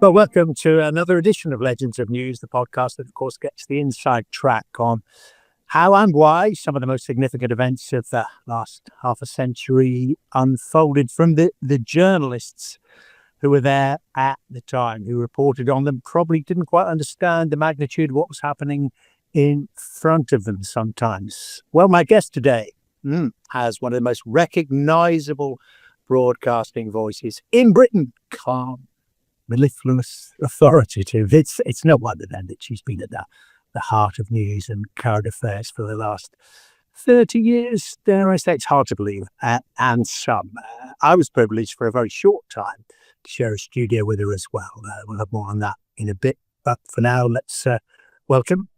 Well, welcome to another edition of Legends of News, the podcast that, of course, gets the inside track on how and why some of the most significant events of the last half a century unfolded from the journalists who were there at the time, who reported on them, probably didn't quite understand the magnitude of what was happening in front of them sometimes. Well, my guest today has one of the most recognizable broadcasting voices in Britain. Calm, mellifluous, authoritative. It's no wonder then that she's been at the heart of news and current affairs for the last 30 years. Dare I say, it's hard to believe, and some. I was privileged for a very short time to share a studio with her as well. We'll have more on that in a bit. But for now, let's welcome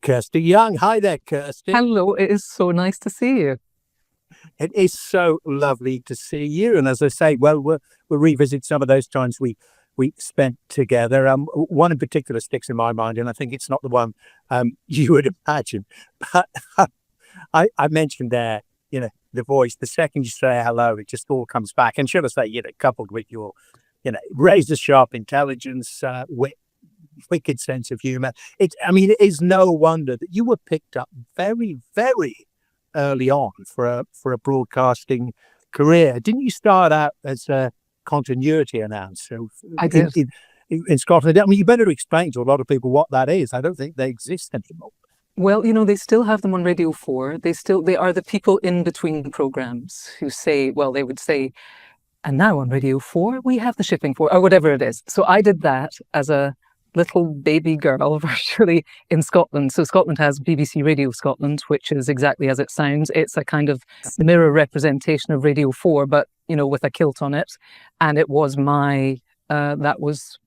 Kirsty Young. Hi there, Kirsty. Hello, it is so nice to see you. It is so lovely to see you. And as I say, well, we'll revisit some of those times we spent together. One in particular sticks in my mind, and I think it's not the one you would imagine. But I mentioned there, the voice. The second you say hello, it just all comes back. And should I say, coupled with your, razor sharp intelligence, wicked sense of humor. It is no wonder that you were picked up very, very early on for a broadcasting career. Didn't you start out as a continuity announcer? I did. In Scotland. You better explain to a lot of people what that is. I don't think they exist anymore. Well, they still have them on Radio 4. They are the people in between programs who say, they would say, and now on Radio 4, we have the shipping for, or whatever it is. So I did that as a little baby girl virtually in Scotland. So Scotland has BBC Radio Scotland, which is exactly as it sounds. It's a kind of mirror representation of Radio 4, but with a kilt on it. And it was my that was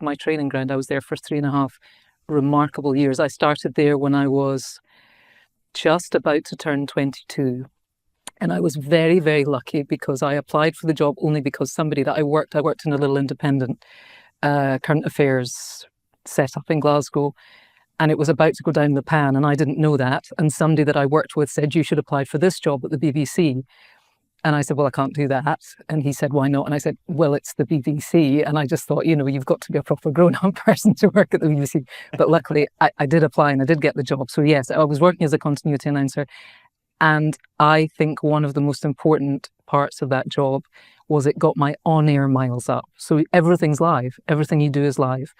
my training ground. I was there for 3.5 remarkable years. I started there when I was just about to turn 22. And I was very, very lucky because I applied for the job only because somebody that I worked in a little independent current affairs set up in Glasgow, and it was about to go down the pan, and I didn't know that. And somebody that I worked with said, you should apply for this job at the BBC. And I said, well, I can't do that. And he said, why not? And I said, well, it's the BBC. And I just thought, you've got to be a proper grown-up person to work at the BBC. But luckily, I did apply and I did get the job. So yes, I was working as a continuity announcer. And I think one of the most important parts of that job was it got my on-air miles up. So everything's live. Everything you do is live.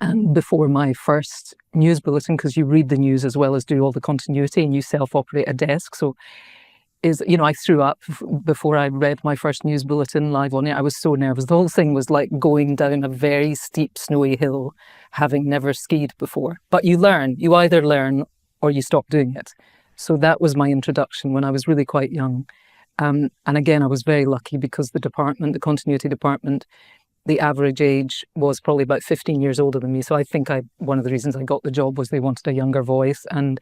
And before my first news bulletin, because you read the news as well as do all the continuity and you self-operate a desk. So I threw up before I read my first news bulletin live on air. I was so nervous. The whole thing was like going down a very steep, snowy hill, having never skied before. But you learn. You either learn or you stop doing it. So that was my introduction when I was really quite young. And again, I was very lucky because the continuity department, the average age was probably about 15 years older than me. So I think one of the reasons I got the job was they wanted a younger voice, and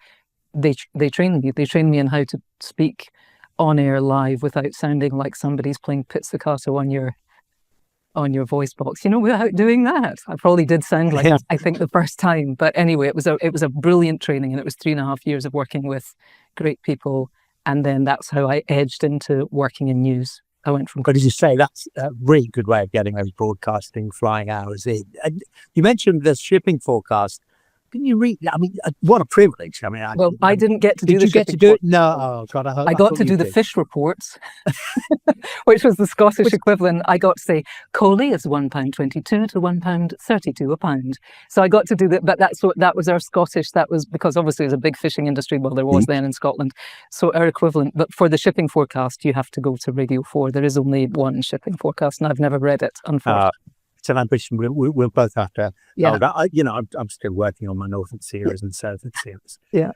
they trained me. They trained me in how to speak on air live without sounding like somebody's playing pizzicato on your voice box. Without doing that, I probably did sound like I think the first time. But anyway, it was a brilliant training, and it was 3.5 years of working with great people. And then that's how I edged into working in news. I went from. But as you say, that's a really good way of getting those broadcasting flying hours in. And you mentioned the shipping forecast. Can you read? What a privilege. I didn't get to do the Did you get to do it? No. Oh, God, I got to do the fish reports, which was the Scottish equivalent. I got to say, Coley is £1.22 to £1.32 a pound. So I got to do that, but that was our Scottish. That was because obviously there's a big fishing industry. Well, there was then in Scotland. So our equivalent, but for the shipping forecast, you have to go to Radio 4. There is only one shipping forecast, and I've never read it, unfortunately. It's an ambition we'll both have to hold. I'm still working on my Northern series and Southern series. Yeah.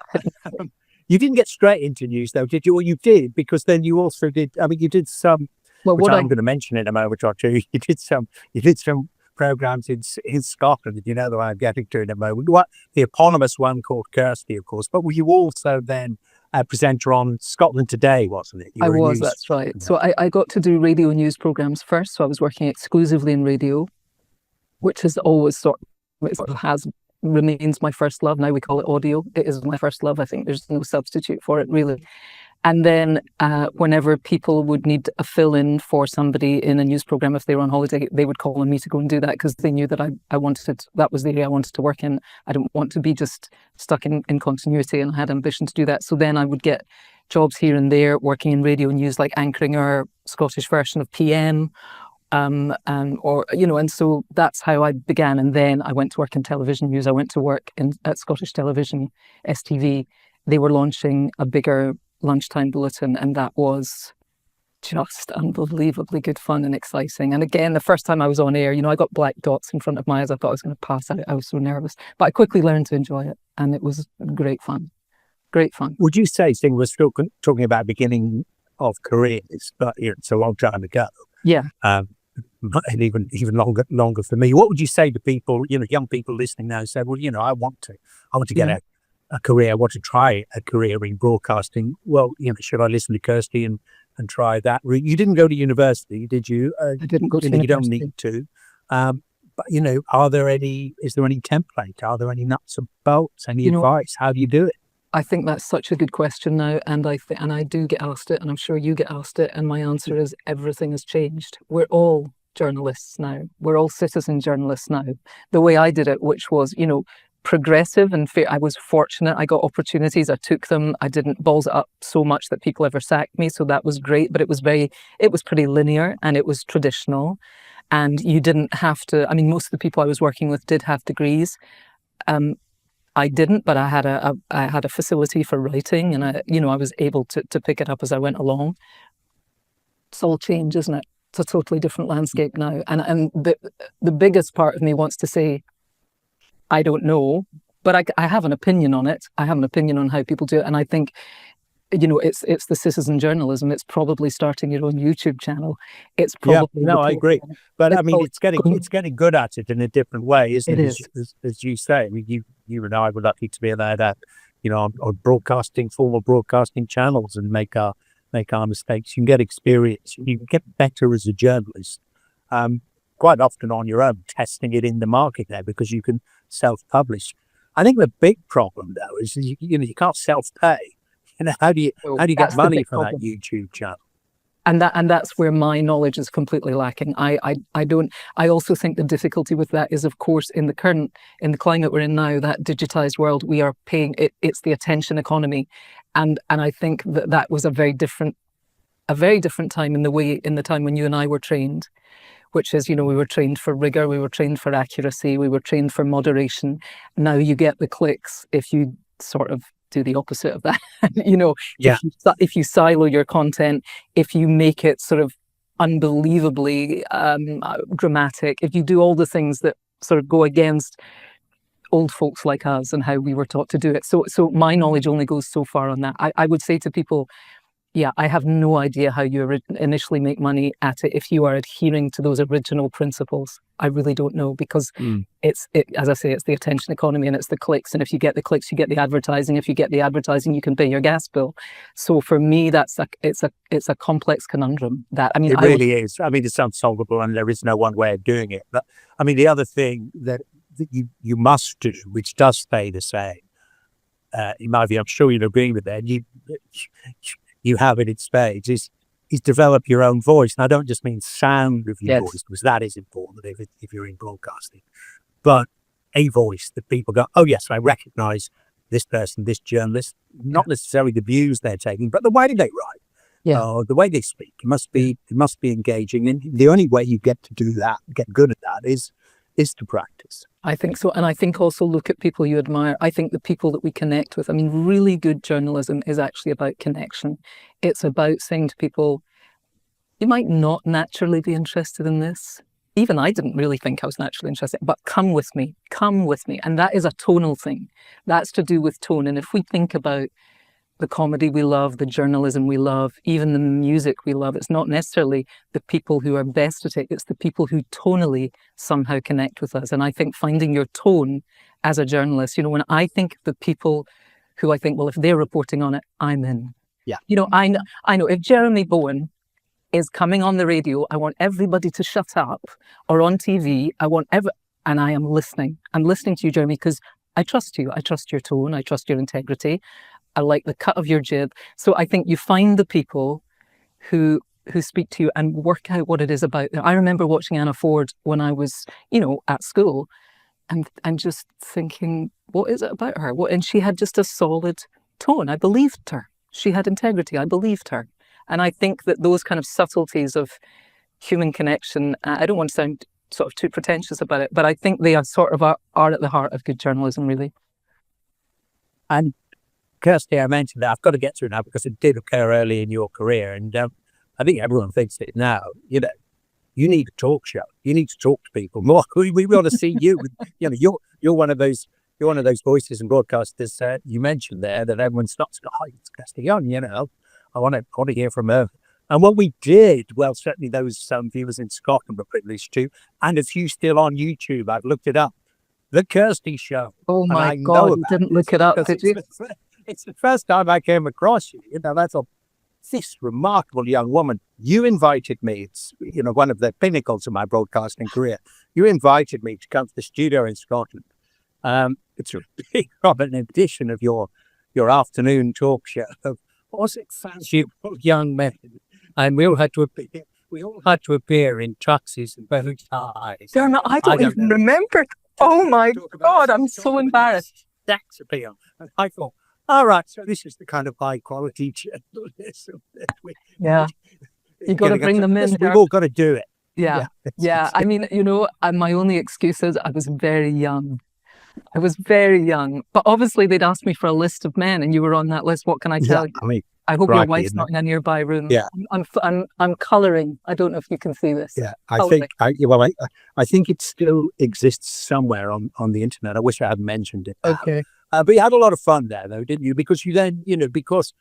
You didn't get straight into news though, did you? Or you did, because then you also did. You did some. Well, which I'm going to mention in a moment or two. You did some programs in Scotland. The one I'm getting to in a moment. The eponymous one called Kirsty, of course. But were you also then a presenter on Scotland Today, wasn't it? I was. That's right. Yeah. So I got to do radio news programs first. So I was working exclusively in radio, which has always remains my first love. Now we call it audio. It is my first love. I think there's no substitute for it, really. And then whenever people would need a fill-in for somebody in a news program, if they were on holiday, they would call on me to go and do that because they knew that I wanted, that was the area I wanted to work in. I didn't want to be just stuck in continuity, and I had ambition to do that. So then I would get jobs here and there working in radio news, like anchoring our Scottish version of PM. And so that's how I began. And then I went to work in television news. I went to work at Scottish Television, STV. They were launching a bigger lunchtime bulletin, and that was just unbelievably good fun and exciting. And again, the first time I was on air, I got black dots in front of my eyes. I thought I was going to pass out. I was so nervous, but I quickly learned to enjoy it, and it was great fun. Great fun. Would you say, seeing we're still talking about beginning of careers, but it's a long time ago. Yeah. And even longer for me. What would you say to people, young people listening now, say, well, I want to get a career. I want to try a career in broadcasting. Well, should I listen to Kirsty and try that? You didn't go to university, did you? I didn't go to university. You don't need to. But is there any template? Are there any nuts and bolts? Any advice? How do you do it? I think that's such a good question now, and I do get asked it, and I'm sure you get asked it, and my answer is everything has changed. We're all journalists now. We're all citizen journalists now. The way I did it, which was, progressive and fair. I was fortunate. I got opportunities. I took them. I didn't balls it up so much that people ever sacked me, so that was great. But it was pretty linear, and it was traditional, and you didn't have to. I mean, most of the people I was working with did have degrees. I didn't, but I had a facility for writing, and I was able to pick it up as I went along. It's all change, isn't it? It's a totally different landscape now, and the biggest part of me wants to say, I don't know, but I have an opinion on it. I have an opinion on how people do it, and I think, it's the citizen journalism. It's probably starting your own YouTube channel. It's probably I agree, but I mean, it's getting good at it in a different way, isn't it? As you say, I mean, you and I were lucky to be allowed at, on formal broadcasting channels and make our mistakes. You can get experience. You can get better as a journalist. Quite often on your own, testing it in the market there, because you can self-publish. I think the big problem though is you can't self-pay. How do you get money from that YouTube channel? And that's where my knowledge is completely lacking. I also think the difficulty with that is, of course, in the climate we're in now, that digitized world, we are paying it. It's the attention economy, and I think that was a very different time in the time when you and I were trained, which is, we were trained for rigor, we were trained for accuracy, we were trained for moderation. Now you get the clicks if you sort of do the opposite of that. If you silo your content, if you make it sort of unbelievably dramatic, if you do all the things that sort of go against old folks like us and how we were taught to do it. So my knowledge only goes so far on that. I would say to people, I have no idea how you initially make money at it if you are adhering to those original principles. I really don't know, because as I say, it's the attention economy, and it's the clicks. And if you get the clicks, you get the advertising. If you get the advertising, you can pay your gas bill. So for me, it's a complex conundrum. It really is. I mean, it's unsolvable, and there is no one way of doing it. But I mean, the other thing that you must do, which does stay the same, in my view, I'm sure you'll agree with that. You have it in spades, is develop your own voice. And I don't just mean sound of your voice, because that is important if you're in broadcasting, but a voice that people go, oh yes, I recognize this person, this journalist, not necessarily the views they're taking, but the way they write, the way they speak. It must be engaging. And the only way you get to do that, get good at that, is to practice. I think so. And I think also look at people you admire. I think the people that we connect with, I mean, really good journalism is actually about connection. It's about saying to people, you might not naturally be interested in this. Even I didn't really think I was naturally interested, but come with me. And that is a tonal thing. That's to do with tone. And if we think about the comedy we love, the journalism we love, even the music we love, it's not necessarily the people who are best at it, it's the people who tonally somehow connect with us. And I think finding your tone as a journalist, when I think of the people who I think, well, if they're reporting on it, I'm in. Yeah. I know if Jeremy Bowen is coming on the radio, I want everybody to shut up, or on TV, and I am listening. I'm listening to you, Jeremy, because I trust you. I trust your tone. I trust your integrity. I like the cut of your jib. So I think you find the people who speak to you and work out what it is about them. I remember watching Anna Ford when I was, at school, and just thinking, what is it about her? And she had just a solid tone. I believed her. She had integrity. I believed her. And I think that those kind of subtleties of human connection, I don't want to sound sort of too pretentious about it, but I think they are at the heart of good journalism, really. And Kirsty, I mentioned that I've got to get through now because it did occur early in your career, and I think everyone thinks it now. You need a talk show. You need to talk to people more. We want to see you. You're one of those. You're one of those voices and broadcasters you mentioned there that everyone stops. Oh, it's Kirsty Young. I want to hear from her. And what we did, well, certainly those viewers in Scotland were privileged too, and a few still on YouTube. I've looked it up. The Kirsty Show. Oh my God! You didn't look it up, did you? It's the first time I came across you. That's this remarkable young woman. You invited me. It's one of the pinnacles of my broadcasting career. You invited me to come to the studio in Scotland. It's a big an edition of your afternoon talk show. Was it fancy young men? And we all had to appear. We all had to appear in tuxes and bow ties. Dermot, I don't even remember. Oh my God! I'm so embarrassed. Sex appeal. And I thought, all right, so this is the kind of high quality journalism that you got to bring them in. We've all got to do it. Yeah. I mean, my only excuse is I was very young. But obviously they'd asked me for a list of men, and you were on that list. What can I tell you? I mean, I hope your wife's not in a nearby room. Yeah, I'm colouring. I don't know if you can see this. Yeah, I think it still exists somewhere on the internet. I wish I had mentioned it. Okay. But you had a lot of fun there, though, didn't you? Because you then, because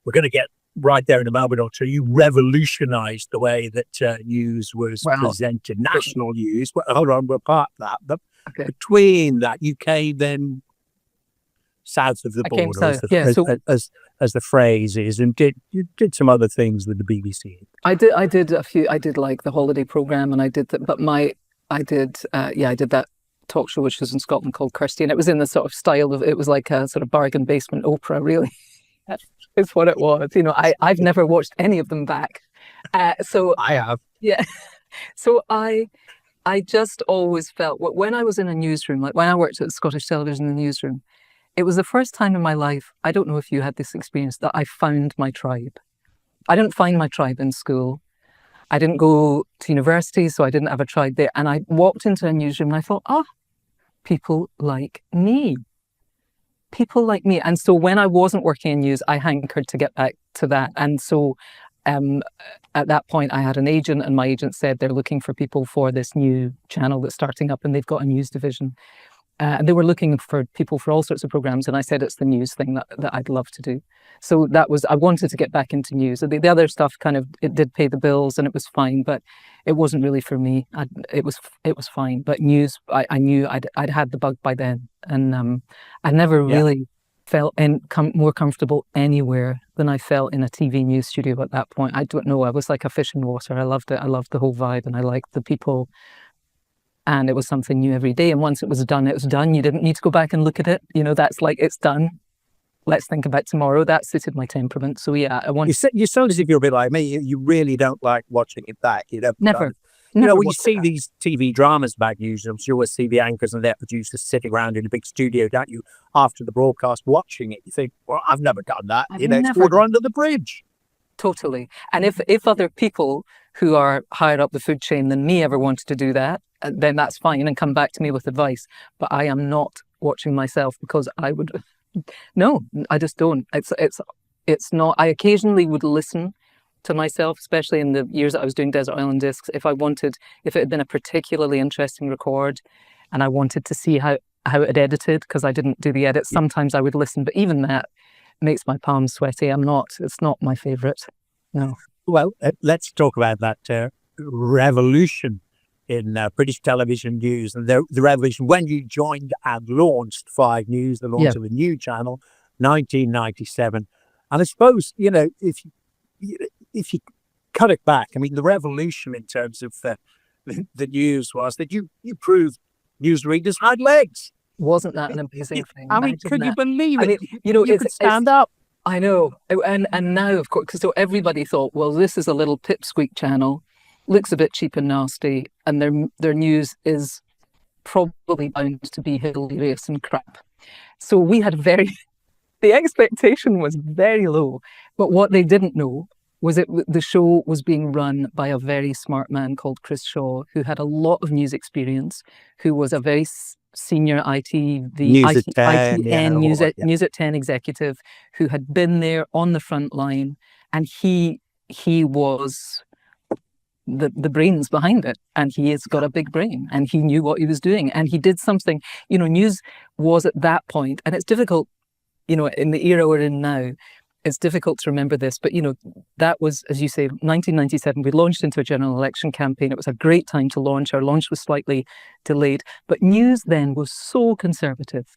we're going to get right there in a moment or two, you revolutionised the way that news was presented, national news. Well, hold on, we're part of that. But between that, you came then south of the border, as the phrase is, and you did some other things with the BBC. I did a few. I did like the holiday programme, and I did that. But I did that talk show which was in Scotland called Kirsty, and it was in the sort of style of, it was like a sort of bargain basement opera, really. It's what it was. I've never watched any of them back. So I have. Yeah. So I just always felt, when I was in a newsroom, like when I worked at Scottish Television in the newsroom, it was the first time in my life, I don't know if you had this experience, that I found my tribe. I didn't find my tribe in school. I didn't go to university, so I didn't have a tribe there. And I walked into a newsroom and I thought, people like me. People like me. And so when I wasn't working in news, I hankered to get back to that. And so at that point, I had an agent, and my agent said they're looking for people for this new channel that's starting up, and they've got a news division. And they were looking for people for all sorts of programs. And I said, it's the news thing that I'd love to do. So I wanted to get back into news. The other stuff it did pay the bills and it was fine, but it wasn't really for me. It was fine. But news, I knew I'd had the bug by then. And I never really felt more comfortable anywhere than I felt in a TV news studio at that point. I don't know. I was like a fish in water. I loved it. I loved the whole vibe, and I liked the people. And it was something new every day. And once it was done, it was done. You didn't need to go back and look at it. That's like, it's done. Let's think about tomorrow. That suited my temperament. So yeah, You sound as if you're a bit like me. You really don't like watching it back. Never. When you see these TV dramas about newsrooms, you always see the anchors and their producers sitting around in a big studio, don't you? After the broadcast, watching it, you think, well, I've never done that. It's water under the bridge. Totally. And if other people who are higher up the food chain than me ever wanted to do that, then that's fine, and come back to me with advice. But I am not watching myself, because I would. No, I just don't. It's not. I occasionally would listen to myself, especially in the years that I was doing Desert Island Discs. If it had been a particularly interesting record, and I wanted to see how it edited, because I didn't do the edits. Sometimes I would listen, but even that makes my palms sweaty. It's not my favourite. No. Well, let's talk about that revolution in British television news, and the revolution when you joined and launched 5 News, the launch of a new channel, 1997. And I suppose, if you cut it back, I mean, the revolution in terms of the news was that you proved news readers had legs. Wasn't that an amazing thing? I mean, Imagine could you that. believe I it? mean, You could stand up. I know. And now, of course, 'cause so everybody thought, well, this is a little pipsqueak channel, looks a bit cheap and nasty, and their news is probably bound to be hilarious and crap. So we had the expectation was very low. But what they didn't know was the show was being run by a very smart man called Chris Shaw, who had a lot of news experience, who was a very senior News at 10, ITN yeah. News at 10 executive who had been there on the front line, and he was the brains behind it, and he has got a big brain, and he knew what he was doing, and he did something. News was at that point, and it's difficult, in the era we're in now, it's difficult to remember this, but that was, as you say, 1997. We launched into a general election campaign. It was a great time to launch. Our launch was slightly delayed, but news then was so conservative.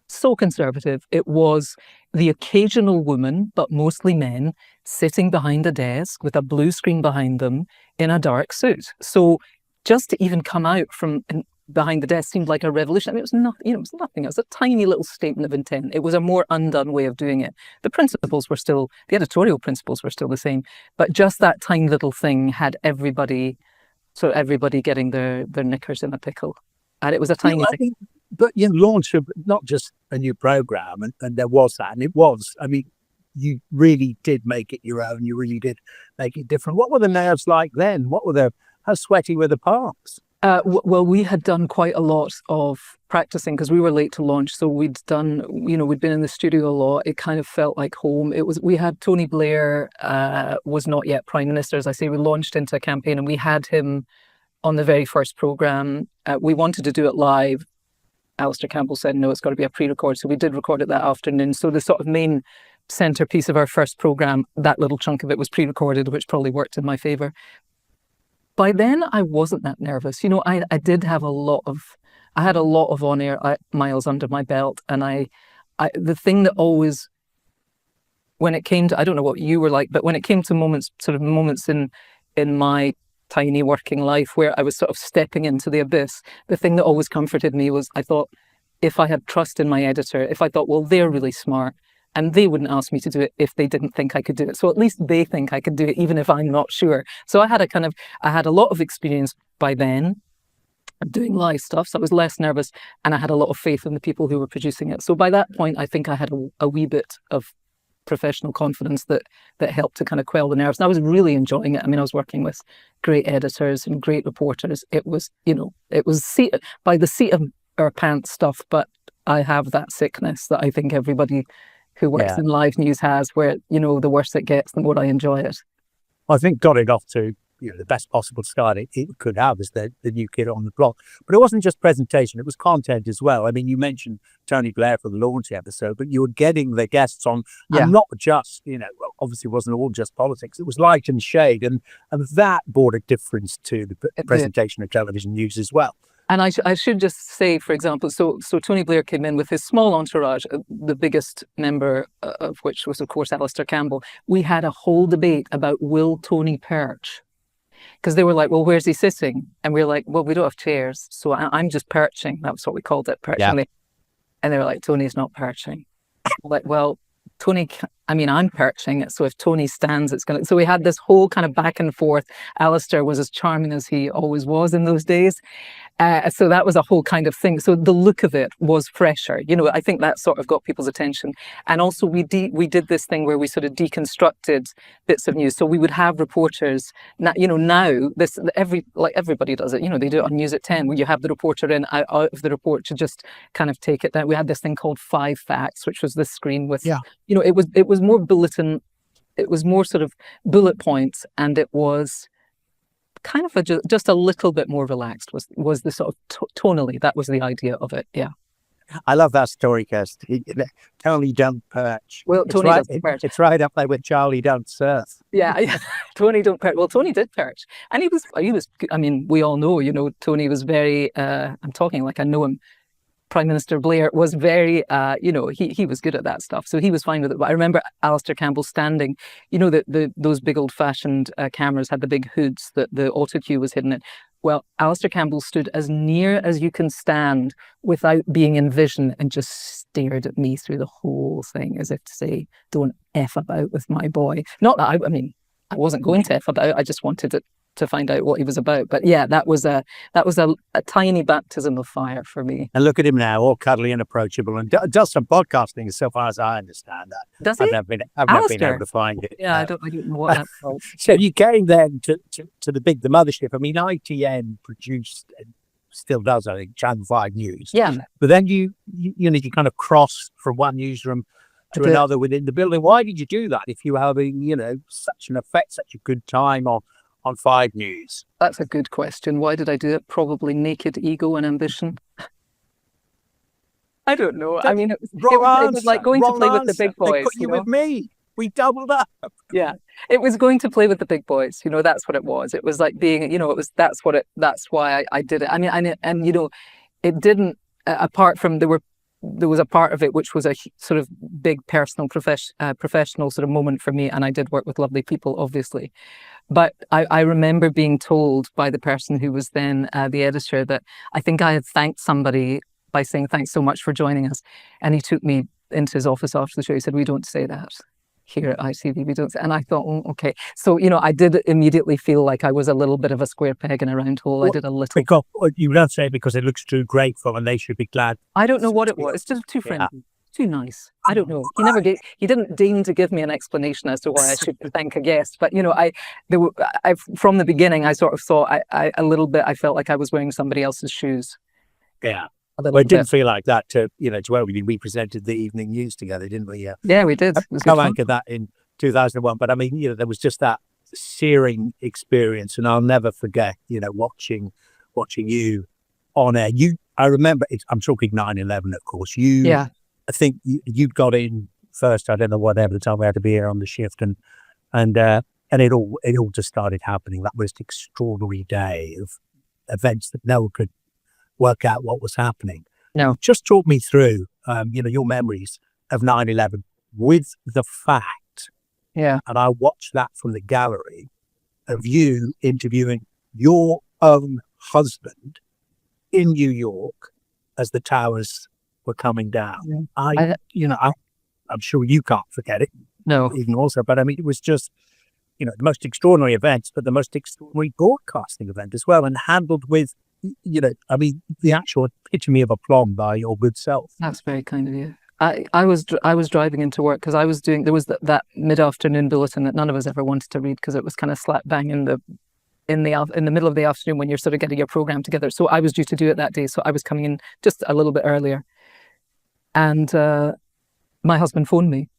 So conservative. It was the occasional woman, but mostly men, sitting behind a desk with a blue screen behind them in a dark suit. So just to even come out from behind the desk seemed like a revolution. I mean, it was nothing. It was nothing. It was a tiny little statement of intent. It was a more undone way of doing it. The principles were still, the editorial principles were still the same, but just that tiny little thing had everybody getting their knickers in a pickle. And it was a tiny thing. But launch of not just a new program, and there was that, and it was. I mean, you really did make it your own. You really did make it different. What were the nerves like then? How sweaty were the parts? Well, we had done quite a lot of practicing because we were late to launch. So we'd been in the studio a lot. It kind of felt like home. We had Tony Blair, was not yet Prime Minister. As I say, we launched into a campaign and we had him on the very first program. We wanted to do it live. Alistair Campbell said, no, it's got to be a pre-record. So we did record it that afternoon. So the sort of main centerpiece of our first program, that little chunk of it was pre-recorded, which probably worked in my favor. By then, I wasn't that nervous. I did have I had a lot of on-air miles under my belt. And the thing that always, when it came to, I don't know what you were like, but when it came to moments in my tiny working life where I was sort of stepping into the abyss, the thing that always comforted me was I thought, if I had trust in my editor, if I thought, well, they're really smart, and they wouldn't ask me to do it if they didn't think I could do it. So at least they think I could do it, even if I'm not sure. So I had a lot of experience by then of doing live stuff. So I was less nervous, and I had a lot of faith in the people who were producing it. So by that point, I think I had a wee bit of professional confidence that helped to kind of quell the nerves. And I was really enjoying it. I mean, I was working with great editors and great reporters. It was, it was by the seat of our pants stuff, but I have that sickness that I think everybody who works in live news has, where, the worse it gets, the more I enjoy it. I think got it off to the best possible start it could have as the new kid on the block. But it wasn't just presentation, it was content as well. I mean, you mentioned Tony Blair for the launch episode, but you were getting the guests on, and not just, obviously it wasn't all just politics. It was light and shade, and that brought a difference to the presentation of television news as well. And I should just say, for example, so Tony Blair came in with his small entourage, the biggest member of which was, of course, Alistair Campbell. We had a whole debate about, will Tony perch? Because they were like, well, where's he sitting? And we were like, well, we don't have chairs, so I'm just perching. That's what we called it, perching. Yeah. And they were like, Tony's not perching. Like, well, Tony, I'm perching, so if Tony stands, it's going to... So we had this whole kind of back and forth. Alistair was as charming as he always was in those days. So that was a whole kind of thing. So the look of it was fresher. I think that sort of got people's attention. And also we did this thing where we sort of deconstructed bits of news. So we would have reporters, now everybody does it. They do it on News at 10, where you have the reporter in, out of the report to just kind of take it down. We had this thing called 5 Facts, which was this screen with, it was more bulletin, it was more sort of bullet points, and it was kind of just a little bit more relaxed was the sort of tonally. That was the idea of it. Yeah. I love that story, Kirsty. Tony don't perch. Well, Tony doesn't perch. It's right up there with Charlie don't surf. Yeah. Tony don't perch. Well, Tony did perch. And he was, we all know, Tony was very, I'm talking like I know him, Prime Minister Blair was very, he was good at that stuff. So he was fine with it. But I remember Alistair Campbell standing, those big old-fashioned cameras had the big hoods that the auto cue was hidden in. Well, Alistair Campbell stood as near as you can stand without being in vision and just stared at me through the whole thing as if to say, don't F about with my boy. Not that I wasn't going to F about, I just wanted to find out what he was about. But yeah, that was a tiny baptism of fire for me. And look at him now, all cuddly and approachable, and does some podcasting, so far as I understand that. Does he? I've never been able to find it. Yeah, I don't know what that's called. So you came then to the mothership. I mean, ITN produced, and still does, I think, Channel 5 News. Yeah. But then you kind of cross from one newsroom to another within the building. Why did you do that if you were having, such an effect, such a good time on 5 News? That's a good question. Why did I do it? Probably naked ego and ambition. I don't know. I mean, it was like going to play with the big boys. They put you with me. We doubled up. Yeah, it was going to play with the big boys. That's what it was. It was like being, that's why I did it. I mean, and it didn't. Apart from there was a part of it which was a sort of big personal, professional sort of moment for me, and I did work with lovely people, obviously. But I remember being told by the person who was then the editor that I think I had thanked somebody by saying, thanks so much for joining us. And he took me into his office after the show. He said, we don't say that here at ITV. We don't say. And I thought, okay. So, I did immediately feel like I was a little bit of a square peg in a round hole. I did a little. Because, you don't say it because it looks too grateful and they should be glad. I don't know what it was. It's just too friendly. Yeah. Too nice. I don't know. He didn't deign to give me an explanation as to why I should thank a guest. But from the beginning, I sort of thought a little bit. I felt like I was wearing somebody else's shoes. Yeah. Well, it didn't feel like that to where we presented the evening news together, didn't we? Yeah, we did. I anchored that in 2001. But I mean, there was just that searing experience, and I'll never forget. Watching you on air. I remember. I'm talking 9/11, of course. Yeah. I think you'd got in first. I don't know whatever the time we had to be here on the shift, and it all just started happening. That most extraordinary day of events that no one could work out what was happening. No, just talk me through, your memories of 9/11 with the fact. Yeah, and I watched that from the gallery of you interviewing your own husband in New York as the towers were coming down. I'm sure you can't forget it. No, even also, but I mean, it was just, the most extraordinary event, but the most extraordinary broadcasting event as well, and handled with, the actual epitome of aplomb by your good self. That's very kind of you. I was driving into work because I was there was that mid-afternoon bulletin that none of us ever wanted to read because it was kind of slap bang in the middle of the afternoon when you're sort of getting your program together. So I was due to do it that day. So I was coming in just a little bit earlier. And my husband phoned me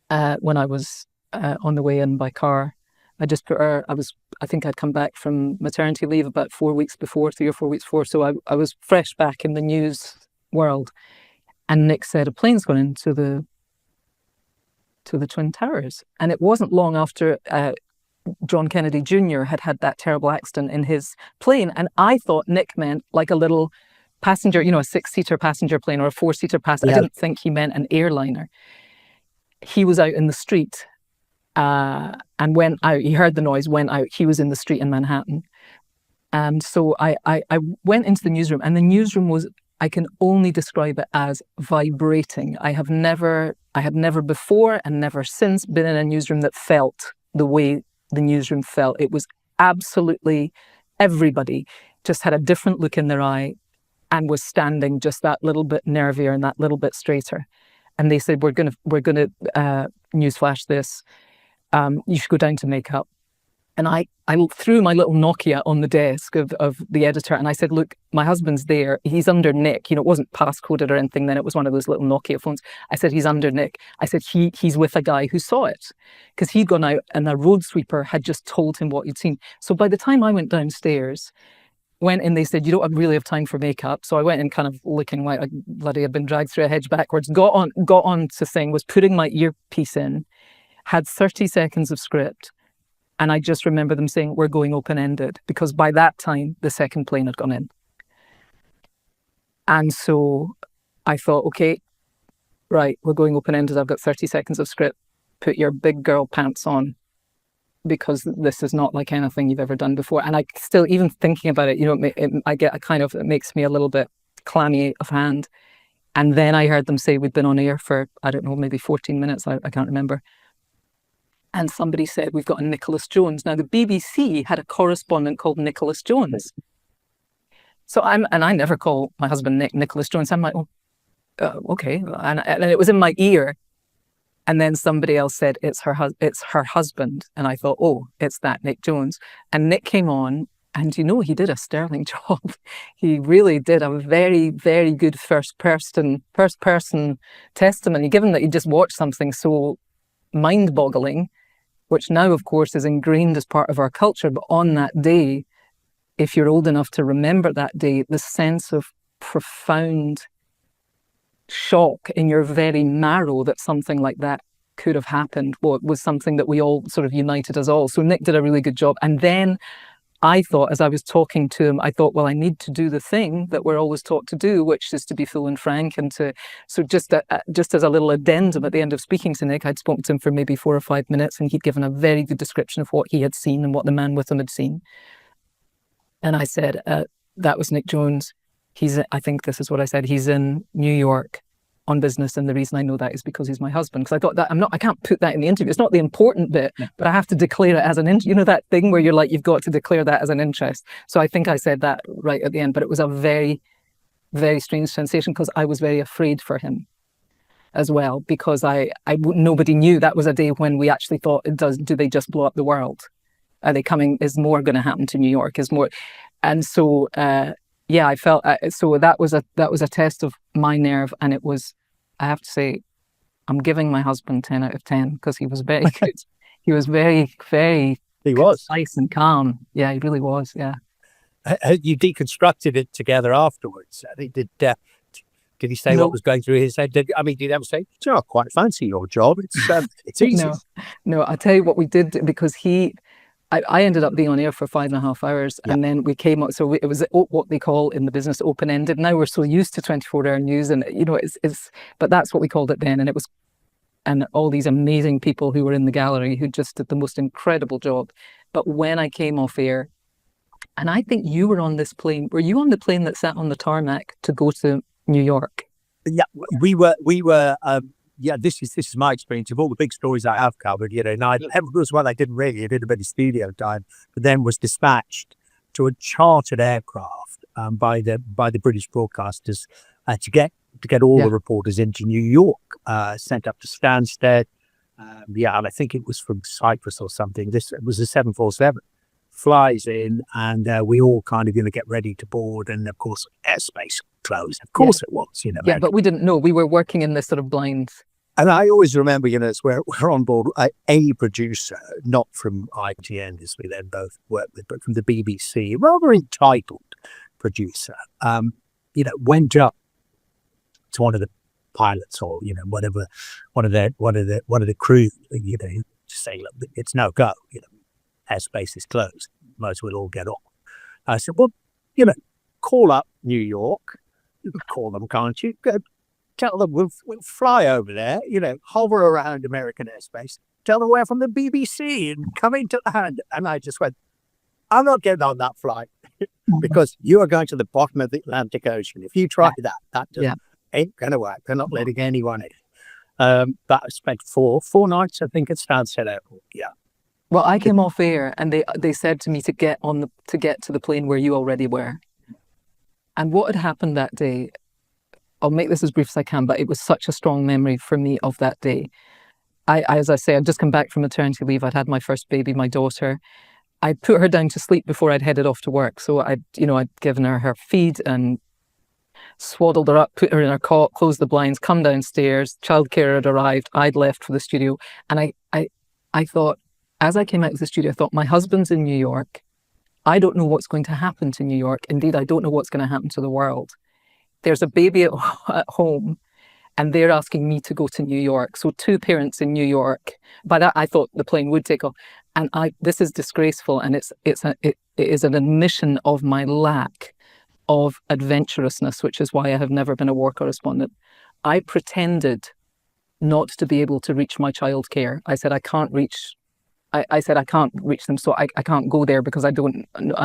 when I was on the way in by car. I just put her, I think I'd come back from maternity leave about 3 or 4 weeks before. So I was fresh back in the news world. And Nick said, a plane's gone into the Twin Towers. And it wasn't long after John Kennedy Jr. had that terrible accident in his plane. And I thought Nick meant like a little passenger, a 6-seater passenger plane or a 4-seater passenger. Yeah. I didn't think he meant an airliner. He was out in the street and went out. He heard the noise, went out. He was in the street in Manhattan. And so I went into the newsroom, and the newsroom was, I can only describe it as vibrating. I had never before and never since been in a newsroom that felt the way the newsroom felt. It was absolutely, everybody just had a different look in their eye and was standing just that little bit nervier and that little bit straighter. And they said, we're gonna newsflash this. You should go down to makeup. And I threw my little Nokia on the desk of the editor, and I said, look, my husband's there. He's under Nick. It wasn't passcoded or anything then. It was one of those little Nokia phones. I said, he's under Nick. I said, he's with a guy who saw it, because he'd gone out and a road sweeper had just told him what he'd seen. So by the time I went downstairs, went in, they said, you don't really have time for makeup. So I went in kind of looking like I bloody had been dragged through a hedge backwards, got on to thing, was putting my earpiece in, had 30 seconds of script. And I just remember them saying, we're going open-ended, because by that time, the second plane had gone in. And so I thought, okay, right, we're going open-ended. I've got 30 seconds of script. Put your big girl pants on, because this is not like anything you've ever done before. And I still, even thinking about it, it makes me a little bit clammy of hand. And then I heard them say we'd been on air for, I don't know, maybe 14 minutes. I can't remember. And somebody said, we've got a Nicholas Jones. Now, the BBC had a correspondent called Nicholas Jones. So I never call my husband Nicholas Jones. I'm like, oh, okay. And it was in my ear. And then somebody else said, it's her husband. And I thought, oh, it's that Nick Jones. And Nick came on, and he did a sterling job. He really did a very, very good first person testimony, given that he just watched something so mind-boggling, which now, of course, is ingrained as part of our culture. But on that day, if you're old enough to remember that day, the sense of profound shock in your very marrow that something like that could have happened was something that we all sort of united us all. So Nick did a really good job. And then I thought, as I was talking to him, I thought, well, I need to do the thing that we're always taught to do, which is to be full and frank. And so just as a little addendum at the end of speaking to Nick, I'd spoken to him for maybe 4 or 5 minutes, and he'd given a very good description of what he had seen and what the man with him had seen. And I said, that was Nick Jones. I think this is what I said. He's in New York on business, and the reason I know that is because he's my husband. Because I thought that I can't put that in the interview. It's not the important bit, but I have to declare it as an interest. You know that thing where you're like, you've got to declare that as an interest. So I think I said that right at the end, but it was a very, very strange sensation because I was very afraid for him as well, because nobody knew. That was a day when we actually thought, do they just blow up the world? Are they coming? Is more going to happen to New York? And so yeah, I felt so that was a test of my nerve, and it was. I have to say, I'm giving my husband 10 out of 10 because he was very good. He was very, very nice and calm. Yeah, he really was. Yeah. You deconstructed it together afterwards. Did he say what was going through his head? Did he ever say, I quite fancy your job? It's easy. No, I'll tell you what we did, because I ended up being on air for 5.5 hours, and then we came up. So it was what they call in the business open-ended. Now we're so used to 24-hour news, and but that's what we called it then. And all these amazing people who were in the gallery who just did the most incredible job. But when I came off air, and I think you were on this plane. Were you on the plane that sat on the tarmac to go to New York? Yeah, we were. Yeah, this is my experience of all the big stories I have covered. And I was one I didn't really. I did a bit of studio time, but then was dispatched to a chartered aircraft by the British broadcasters to get all the reporters into New York. Sent up to Stansted. And I think it was from Cyprus or something. It was a 747. Flies in, and we all kind of get ready to board, and of course airspace closed. Of course it was. Yeah, but we didn't know. We were working in this sort of blind. And I always remember, it's where we're on board a producer, not from ITN, as we then both worked with, but from the BBC, rather entitled producer, went up to one of the pilots or, whatever, one of the crew, to say, look, it's no go, airspace is closed. Most will all get off. I said, well, call up New York. You can call them, can't you? Tell them we'll fly over there, hover around American airspace, tell them we're from the BBC and come into land. And I just went, I'm not getting on that flight because you are going to the bottom of the Atlantic Ocean. If you try that just ain't going to work. They're not letting anyone in. But I spent four nights, I think, at Stansted Airport. Yeah. Well, I came off air, and they said to me to get to the plane where you already were. And what had happened that day, I'll make this as brief as I can, but it was such a strong memory for me of that day. As I say, I'd just come back from maternity leave. I'd had my first baby, my daughter. I put her down to sleep before I'd headed off to work. So I'd given her feed and swaddled her up, put her in her cot, closed the blinds, come downstairs. Childcare had arrived. I'd left for the studio. And I thought, as I came out of the studio, I thought, my husband's in New York. I don't know what's going to happen to New York. Indeed, I don't know what's going to happen to the world. There's a baby at home, and they're asking me to go to New York. So 2 parents in New York. By that, I thought the plane would take off. And this is disgraceful, and it is an admission of my lack of adventurousness, which is why I have never been a war correspondent. I pretended not to be able to reach my childcare. I said, I can't reach them, so I can't go there because I'm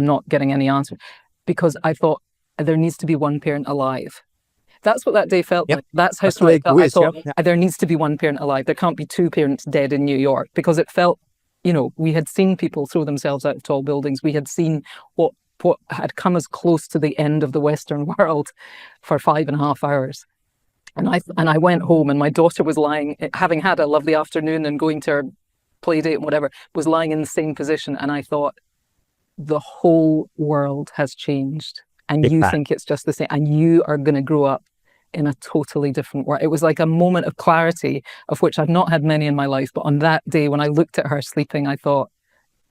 not getting any answer. Because I thought there needs to be one parent alive. That's what that day felt like. That's how strong it felt. I thought there needs to be one parent alive. There can't be two parents dead in New York, because it felt, we had seen people throw themselves out of tall buildings. We had seen what had come as close to the end of the Western world for 5.5 hours. And I went home, and my daughter was lying, having had a lovely afternoon and going to her play date and whatever, was lying in the same position. And I thought, the whole world has changed, and you think it's just the same, and you are going to grow up in a totally different world. It was like a moment of clarity, of which I've not had many in my life. But on that day, when I looked at her sleeping, I thought,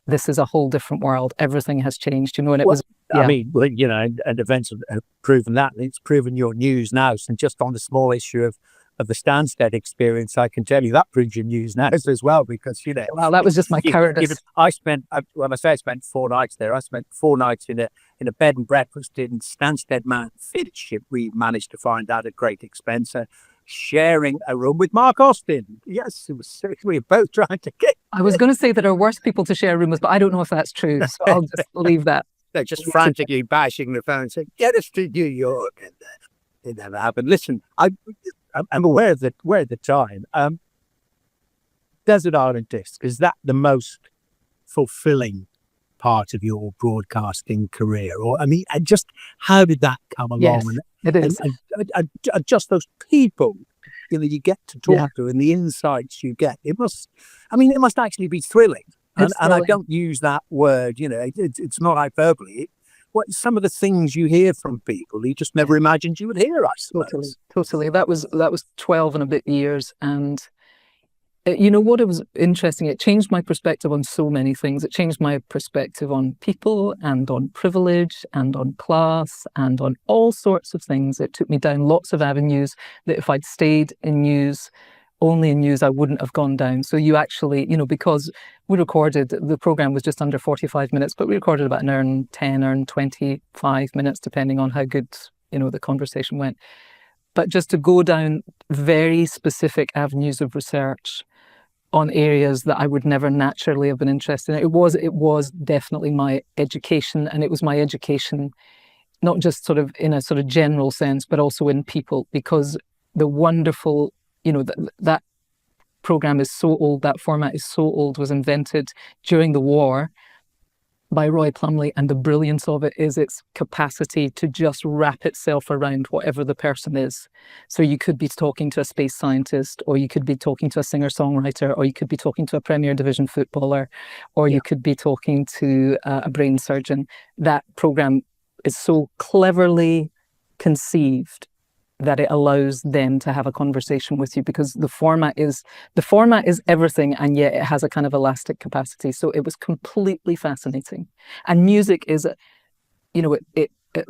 this is a whole different world. Everything has changed, and it was. Yeah. I mean, and events have proven that. It's proven your news now. And just on the small issue of the Stansted experience, I can tell you that proves your news now as well, because, Well, that was just my cowardice. When I say I spent 4 nights there, I spent 4 nights in a bed and breakfast in Stansted Mount Fitchship. We managed to find that at great expense, sharing a room with Mark Austin. Yes, it was. We were both trying to get. I was going to say there are worse people to share a room with, but I don't know if that's true, so I'll just leave that. They're just frantically bashing the phone, saying, "Get us to New York," and it never happened. Listen, I'm aware of the time. Desert Island Disc, is that the most fulfilling part of your broadcasting career? Or, just how did that come along? Yes, it is. And just those people, you get to talk to, and the insights you get. It must actually be thrilling. And I don't use that word, it's not hyperbole. Some of the things you hear from people, you just never imagined you would hear, I suppose. Totally. That was 12 and a bit years. And what it was interesting, it changed my perspective on so many things. It changed my perspective on people, and on privilege, and on class, and on all sorts of things. It took me down lots of avenues that if I'd stayed in news, only in news, I wouldn't have gone down. So you actually, because we recorded, the program was just under 45 minutes, but we recorded about an hour and 10 or 25 minutes, depending on how good, the conversation went. But just to go down very specific avenues of research on areas that I would never naturally have been interested in. It was definitely my education, and it was my education, not just sort of in a sort of general sense, but also in people, because the wonderful, that program is so old, that format is so old, was invented during the war by Roy Plumley, and the brilliance of it is its capacity to just wrap itself around whatever the person is. So you could be talking to a space scientist, or you could be talking to a singer-songwriter, or you could be talking to a Premier Division footballer, or you could be talking to a brain surgeon. That program is so cleverly conceived that it allows them to have a conversation with you, because the format is everything, and yet it has a kind of elastic capacity. So it was completely fascinating. And music is,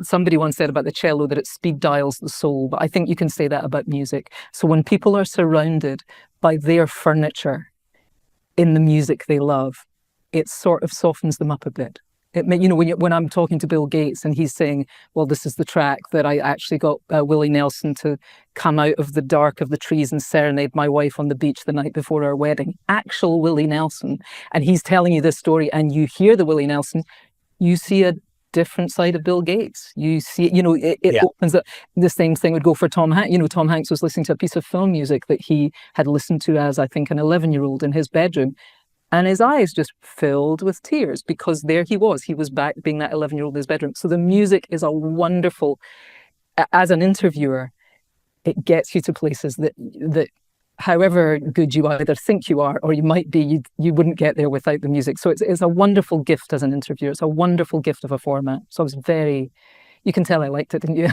somebody once said about the cello that it speed dials the soul, but I think you can say that about music. So when people are surrounded by their furniture in the music they love, it sort of softens them up a bit. When I'm talking to Bill Gates and he's saying, well, this is the track that I actually got Willie Nelson to come out of the dark of the trees and serenade my wife on the beach the night before our wedding, actual Willie Nelson. And he's telling you this story, and you hear the Willie Nelson, you see a different side of Bill Gates. You see, it opens up. The same thing would go for Tom Hanks. Tom Hanks was listening to a piece of film music that he had listened to as, I think, an 11-year-old in his bedroom. And his eyes just filled with tears, because there he was back being that 11-year-old in his bedroom. So the music is a wonderful, as an interviewer, it gets you to places that however good you either think you are or you might be, you wouldn't get there without the music. So it's a wonderful gift as an interviewer. It's a wonderful gift of a format. So I was you can tell I liked it, didn't you?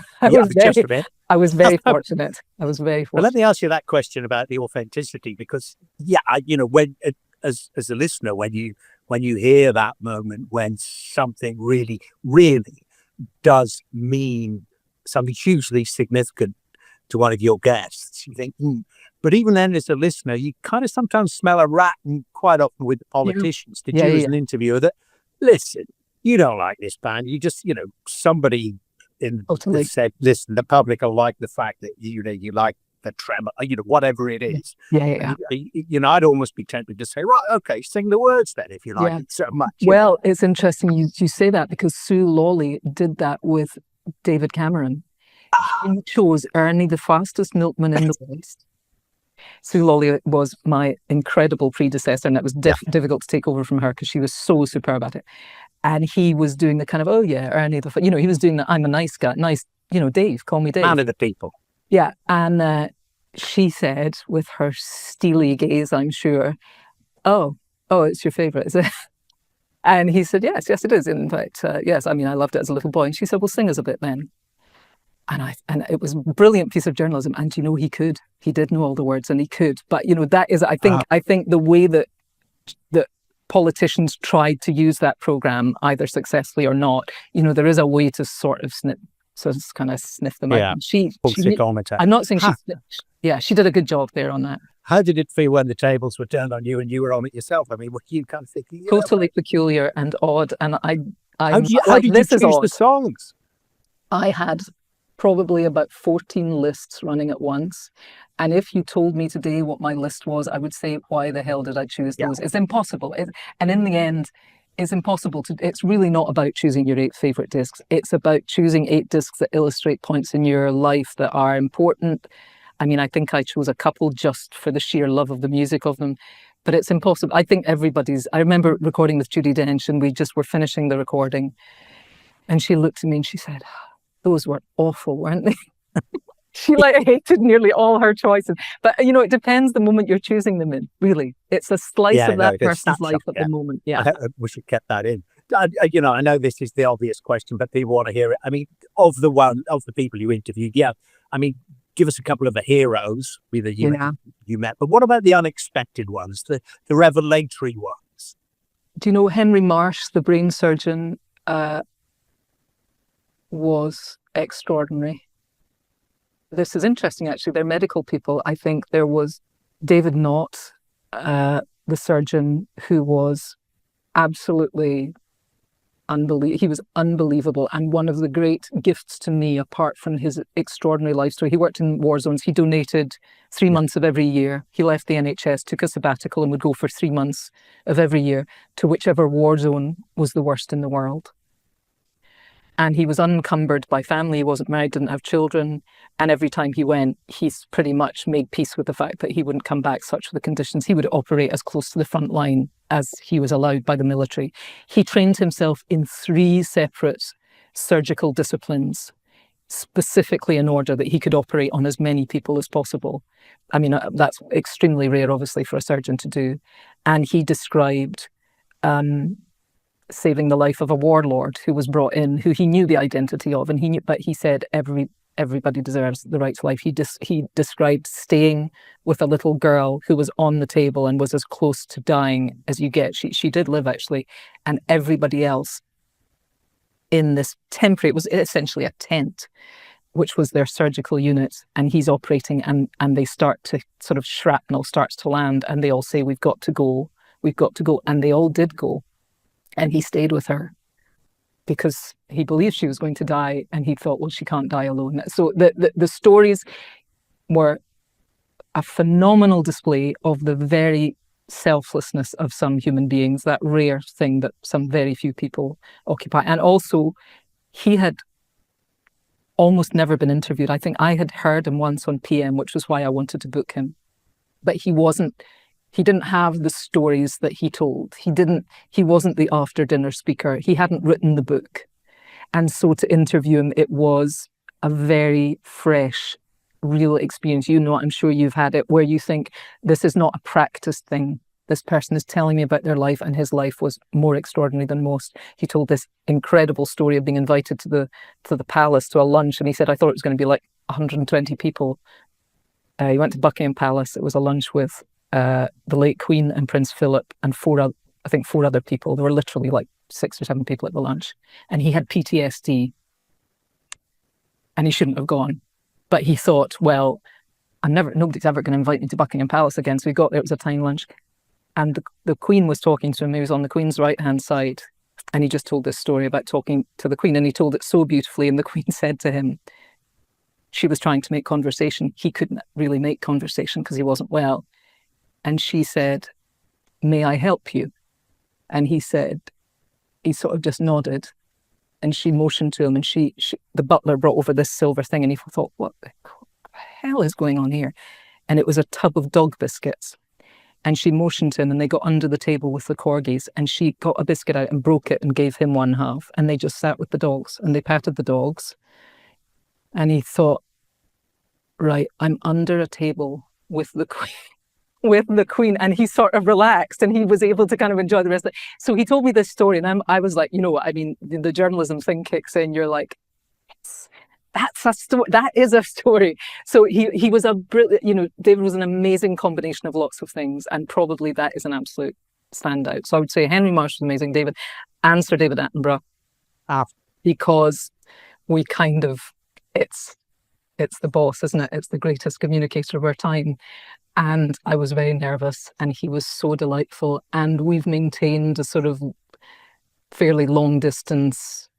Just a bit. I was very fortunate. Well, let me ask you that question about the authenticity, because when as a listener, when you hear that moment when something really, really does mean something hugely significant to one of your guests, you think, But even then, as a listener, you kind of sometimes smell a rat, and quite often with the politicians, as an interviewer, that, listen, you don't like this band. You just, somebody Totally. said, listen, the public will like the fact that you like the tremor, whatever it is. Yeah. I'd almost be tempted to say, right, okay, sing the words then if you like it so much. Well, it's interesting you say that, because Sue Lawley did that with David Cameron. He chose Ernie, the fastest milkman in the West. Sue Lawley was my incredible predecessor, and it was difficult to take over from her because she was so superb at it. And he was doing the kind of, Ernie, he was doing the, I'm a nice guy, Dave, call me Dave. Man of the people. Yeah, and she said, with her steely gaze, I'm sure, oh, it's your favourite, is it? And he said, yes, it is. In fact, yes, I loved it as a little boy. And she said, well, sing us a bit then. And it was a brilliant piece of journalism. And he did know all the words, and he could. But that is, I think the way that politicians tried to use that program, either successfully or not, there is a way to sort of kind of sniff them out. I'm not saying she did a good job there on that. How did it feel when the tables were turned on you and you were on it yourself? I mean, were you kind of thinking totally peculiar and odd? And how did you choose the songs? I had probably about 14 lists running at once. And if you told me today what my list was, I would say, why the hell did I choose those? It's impossible. And in the end, it's impossible it's really not about choosing your 8 favorite discs. It's about choosing 8 discs that illustrate points in your life that are important. I think I chose a couple just for the sheer love of the music of them, but it's impossible. I think I remember recording with Judi Dench, and we just were finishing the recording, and she looked at me and she said, those were awful, weren't they? She hated nearly all her choices. But, it depends the moment you're choosing them in, really. It's a slice of that person's life at the moment. Yeah. We should get that in. I know this is the obvious question, but people want to hear it. Of the people you interviewed, give us a couple of the heroes that you met. But what about the unexpected ones, the revelatory ones? Do you know Henry Marsh, the brain surgeon, was extraordinary. This is interesting, actually. They're medical people. I think there was David Knott, the surgeon, who was absolutely he was unbelievable. And one of the great gifts to me, apart from his extraordinary life story, he worked in war zones. He donated 3 months of every year. He left the NHS, took a sabbatical, and would go for 3 months of every year to whichever war zone was the worst in the world. And he was unencumbered by family. He wasn't married, didn't have children. And every time he went, he's pretty much made peace with the fact that he wouldn't come back, such were the conditions. He would operate as close to the front line as he was allowed by the military. He trained himself in 3 separate surgical disciplines, specifically in order that he could operate on as many people as possible. That's extremely rare, obviously, for a surgeon to do. And he described saving the life of a warlord who was brought in, who he knew the identity of, but he said everybody deserves the right to life. He described staying with a little girl who was on the table and was as close to dying as you get. She did live, actually, and everybody else in this temporary, it was essentially a tent, which was their surgical unit, and he's operating, and they start to sort of shrapnel starts to land, and they all say, we've got to go, and they all did go. And he stayed with her because he believed she was going to die, and he thought, well, she can't die alone. So the stories were a phenomenal display of the very selflessness of some human beings, that rare thing that some very few people occupy. And also, he had almost never been interviewed. I think I had heard him once on PM, which was why I wanted to book him. But he didn't have the stories that he told. He wasn't the after dinner speaker. He hadn't written the book. And so to interview him, it was a very fresh, real experience. I'm sure you've had it, where you think, this is not a practiced thing. This person is telling me about their life, and his life was more extraordinary than most. He told this incredible story of being invited to the palace to a lunch, and he said, I thought it was going to be like 120 people. He went to Buckingham Palace. It was a lunch with the late Queen and Prince Philip and 4 other people. There were literally like 6 or 7 people at the lunch, and he had PTSD, and he shouldn't have gone. But he thought, well, nobody's ever going to invite me to Buckingham Palace again. So he got there. It was a tiny lunch, and the Queen was talking to him. He was on the Queen's right hand side, And he just told this story about talking to the Queen, and he told it so beautifully. And the Queen said to him, she was trying to make conversation. He couldn't really make conversation because he wasn't well. And she said, "May I help you?" And he said, he sort of just nodded. And she motioned to him, and the butler brought over this silver thing, and he thought, what the hell is going on here? And it was a tub of dog biscuits. And she motioned to him, and they got under the table with the corgis, and she got a biscuit out and broke it and gave him one half. And they just sat with the dogs, and they patted the dogs. And he thought, right, I'm under a table with the Queen, and he sort of relaxed, and he was able to kind of enjoy the rest of it. So he told me this story, and I was like, you know what, I mean, the journalism thing kicks in. You're like, that's a story. That is a story. So he was a brilliant, you know, David was an amazing combination of lots of things, and probably that is an absolute standout. So I would say Henry Marsh was amazing, David, and Sir David Attenborough, because we kind of, it's the boss, isn't it? It's the greatest communicator of our time. And I was very nervous, and he was so delightful. And we've maintained a sort of fairly long distance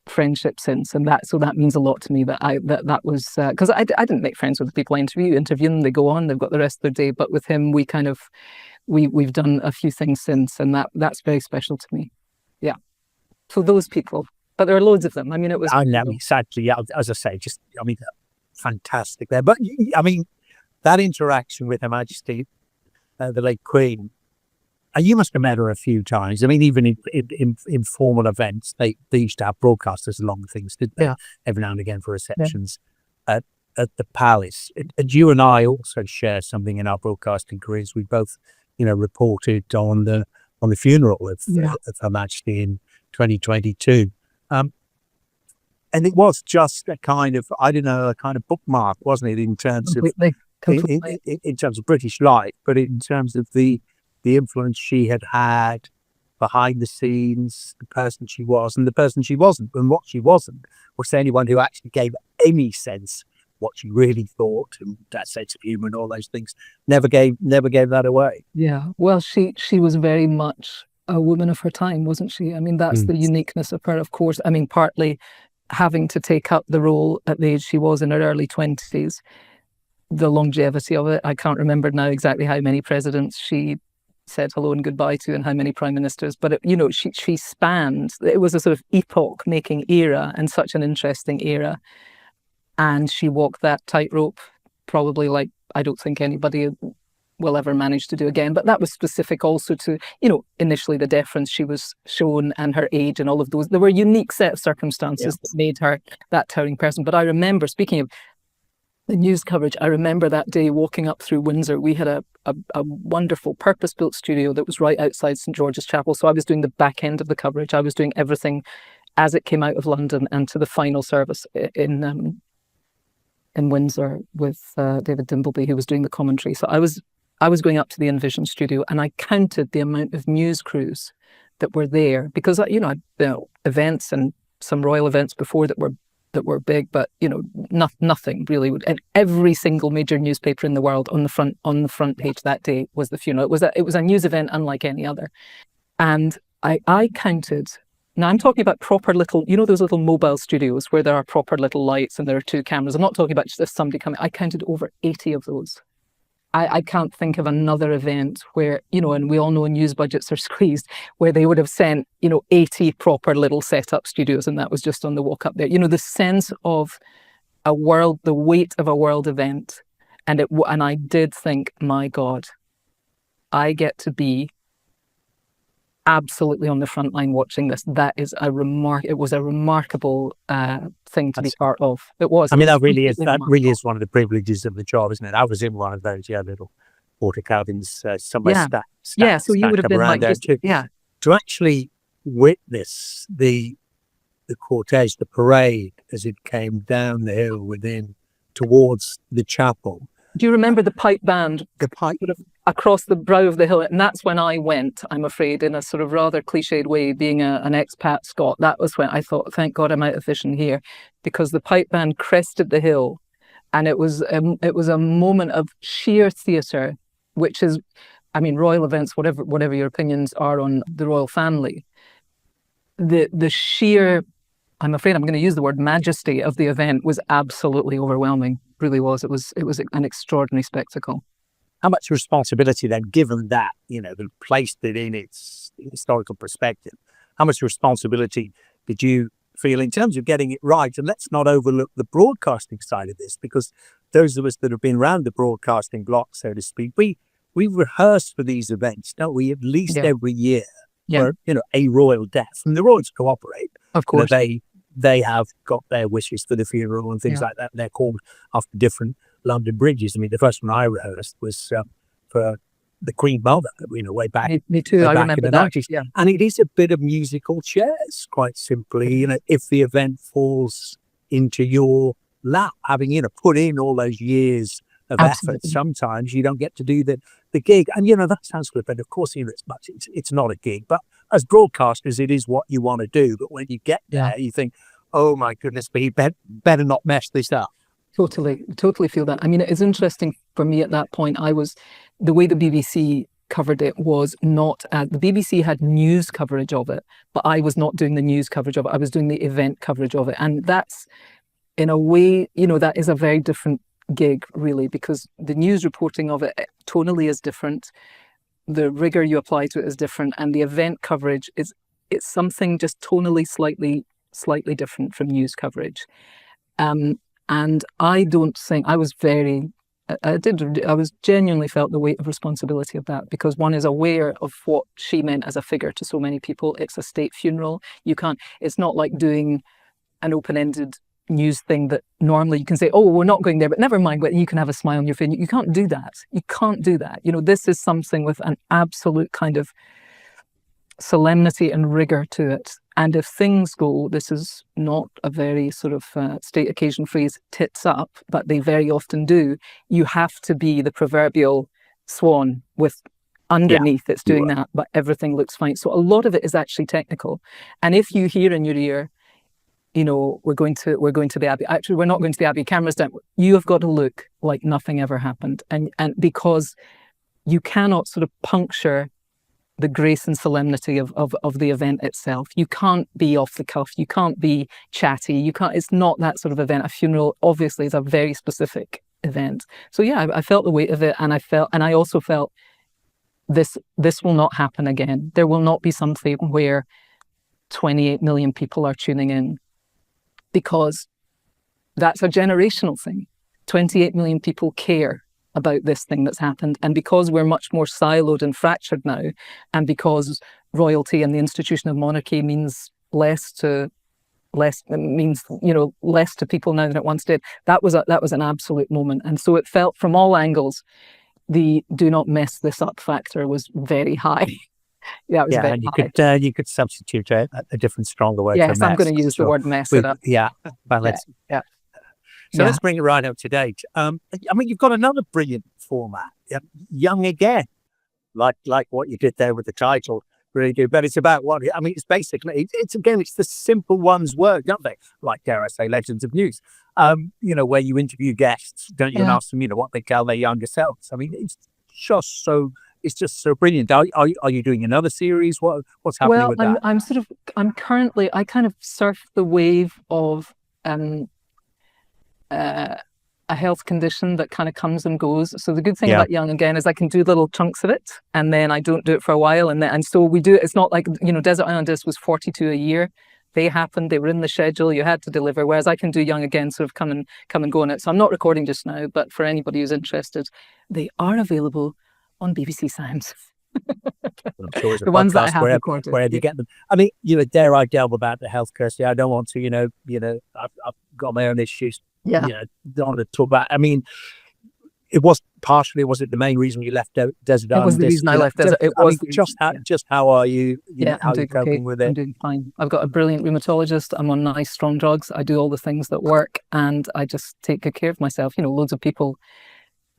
friendship since, and that means a lot to me. That was because I didn't make friends with the people I interview them, they go on, they've got the rest of their day. But with him, we've done a few things since, and that's very special to me. Yeah. So those people, but there are loads of them. I mean, it was. I know, sadly, yeah, as I say, just I mean, fantastic there. But I mean, that interaction with Her Majesty, the late Queen, you must have met her a few times. I mean, even in formal events, they used to have broadcasters along things, didn't they? Yeah. Every now and again for receptions at the palace. And you and I also share something in our broadcasting careers. We both, you know, reported on the funeral of Her Majesty in 2022. And it was just a kind of, I don't know, a kind of bookmark, wasn't it, in terms of in terms of British life, but in terms of the influence she had behind the scenes, the person she was and the person she wasn't, and what she wasn't was anyone who actually gave any sense what she really thought, and that sense of humor and all those things never gave that away. Yeah, well, she was very much a woman of her time, wasn't she? I mean, that's the uniqueness of her, of course. I mean, partly having to take up the role at the age she was in her early 20s, the longevity of it. I can't remember now exactly how many presidents she said hello and goodbye to, and how many prime ministers, but she spanned, it was a sort of epoch-making era, and such an interesting era, and she walked that tightrope probably like I don't think anybody will ever manage to do again. But that was specific also to, initially the deference she was shown and her age and all of those. There were a unique set of circumstances that made her that towering person. But I remember, speaking of the news coverage, I remember that day walking up through Windsor. We had a wonderful purpose-built studio that was right outside St George's Chapel. So I was doing the back end of the coverage. I was doing everything as it came out of London and to the final service in Windsor with David Dimbleby, who was doing the commentary. So I was going up to the Envision studio, and I counted the amount of news crews that were there, because I'd events and some royal events before that were big, but nothing really would. And every single major newspaper in the world on the front page that day was the funeral. It was a news event unlike any other, and I counted. Now I'm talking about proper little, those little mobile studios where there are proper little lights and there are 2 cameras. I'm not talking about just somebody coming. I counted over 80 of those. I can't think of another event where, and we all know news budgets are squeezed, where they would have sent, 80 proper little set-up studios, and that was just on the walk up there. The sense of the weight of a world event. And I did think, my God, I get to be absolutely on the front line watching this. It was a remarkable thing to be part of. It was. I mean, that really is one of the privileges of the job, isn't it? I was in one of those little porter cabins somewhere. So you would have been like to actually witness the cortege, the parade as it came down the hill towards the chapel. Do you remember the pipe band? The pipe across the brow of the hill, and that's when I went, I'm afraid, in a sort of rather cliched way, being an expat Scot. That was when I thought, thank God I'm out of vision here, because the pipe band crested the hill, and it was a moment of sheer theatre, which is, I mean, royal events, whatever your opinions are on the royal family, the sheer, I'm afraid I'm going to use the word majesty of the event was absolutely overwhelming. Really was. It was an extraordinary spectacle. How much responsibility then, given that, they placed it in its historical perspective, how much responsibility did you feel in terms of getting it right? And let's not overlook the broadcasting side of this, because those of us that have been around the broadcasting block, so to speak, we rehearse for these events, don't we? At least every year for, a royal death. And the royals cooperate. Of course. They have got their wishes for the funeral and things like that. They're called after different London bridges. I mean, the first one I rehearsed was for the Queen Mother, way back. Me too. I remember that. 90s. Yeah. And it is a bit of musical chairs, quite simply. If the event falls into your lap, having put in all those years of effort, sometimes you don't get to do the gig. And that sounds good, but of course, it's not a gig. But as broadcasters, it is what you want to do. But when you get there, you think, oh my goodness, but you better not mess this up. Totally feel that. I mean, it is interesting for me at that point. The way the BBC covered it was not, the BBC had news coverage of it, but I was not doing the news coverage of it. I was doing the event coverage of it. And that's, in a way, that is a very different gig, really, because the news reporting of it tonally is different. The rigor you apply to it is different. And the event coverage it's something just tonally slightly different from news coverage. And I don't think I was genuinely felt the weight of responsibility of that, because one is aware of what she meant as a figure to so many people. It's a state funeral. It's not like doing an open-ended news thing that normally you can say, oh, we're not going there, but never mind, but you can have a smile on your face. You can't do that. This is something with an absolute kind of solemnity and rigor to it. And if things go, this is not a very sort of state occasion phrase, tits up, but they very often do. You have to be the proverbial swan with underneath it's doing that, but everything looks fine. So a lot of it is actually technical. And if you hear in your ear, we're going to the Abbey. Actually, we're not going to the Abbey. Cameras down. You have got to look like nothing ever happened, and because you cannot sort of puncture the grace and solemnity of the event itself. You can't be off the cuff. You can't be chatty. It's not that sort of event. A funeral obviously is a very specific event. So yeah, I felt the weight of it, and I also felt this will not happen again. There will not be something where 28 million people are tuning in, because that's a generational thing. 28 million people care about this thing that's happened. And because we're much more siloed and fractured now, and because royalty and the institution of monarchy means less to people now than it once did, that was an absolute moment. And so it felt from all angles, the do not mess this up factor was very high. Yeah, it was very high. You could substitute a different, stronger word. Yes, for mess. I'm going to use the word mess it up. Yeah, well, let's. Yeah. So let's bring it right up to date. I mean, you've got another brilliant format, Young Again, like what you did there with the title, really do. But it's about it's basically, it's the simple one's work, don't they? Like, dare I say, Legends of News, where you interview guests, don't you, and ask them, what they tell their younger selves. I mean, it's just so brilliant. Are you doing another series? What's happening with that? I'm currently, I kind of surf the wave of, a health condition that kind of comes and goes. So the good thing about Young Again is I can do little chunks of it, and then I don't do it for a while, and so we do it. It's not like Desert Island Discs was 42 a year. They happened. They were in the schedule. You had to deliver. Whereas I can do Young Again, sort of come and go on it. So I'm not recording just now, but for anybody who's interested, they are available on BBC Sounds. I'm sure the ones that I have recorded. Wherever you get them. I mean, dare I delve about the health, Kirsty? I don't want to. I've got my own issues. Yeah. Don't want to talk about. I mean, was it the main reason you left Desert Island? It was the reason I left Desert. Just how are you? How are you coping with it? I'm doing fine. I've got a brilliant rheumatologist. I'm on nice, strong drugs. I do all the things that work, and I just take good care of myself. Loads of people.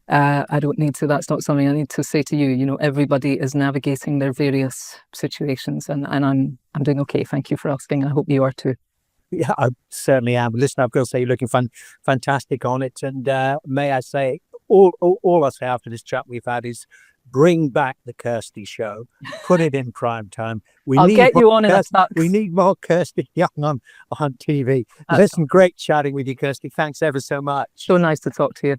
I don't need to. That's not something I need to say to you. Everybody is navigating their various situations, and I'm doing okay. Thank you for asking. I hope you are too. Yeah, I certainly am. Listen, I've got to say you're looking fantastic on it, and may I say, all I say after this chat we've had is bring back the Kirsty show, put it in prime time. I'll get you on in a tux. We need more Kirsty Young on TV. Listen, great chatting with you, Kirsty. Thanks ever so much. So nice to talk to you.